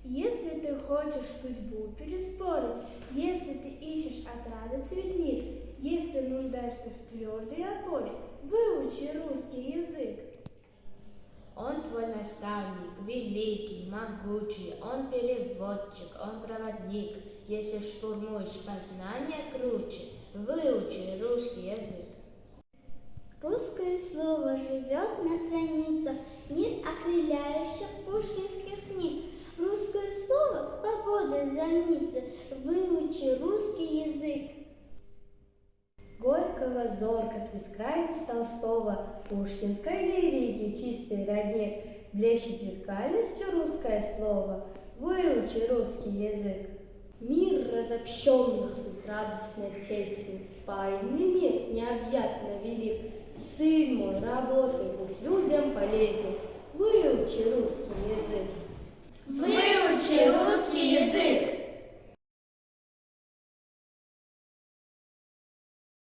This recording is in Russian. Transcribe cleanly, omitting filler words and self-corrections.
Если ты хочешь судьбу переспорить, если ты ищешь отрады цветник, если нуждаешься в твердой опоре, выучи русский язык. Он твой наставник, великий, могучий, он переводчик, он проводник. Если штурмуешь познания круче, выучи русский язык. Русское слово живет на страницах мир окрыляющих пушкинских книг. Русское слово свободы зорницы, выучи русский язык. Горького, зорко, с бескрайности Толстого, пушкинской лирики чистый родник, блещет зеркальностью русское слово, выучи русский язык. Мир разобщенных безрадостно тесен, спаянный мир необъятно велик. Сын мой, работай, будь людям полезен, выучи русский язык. Выучи русский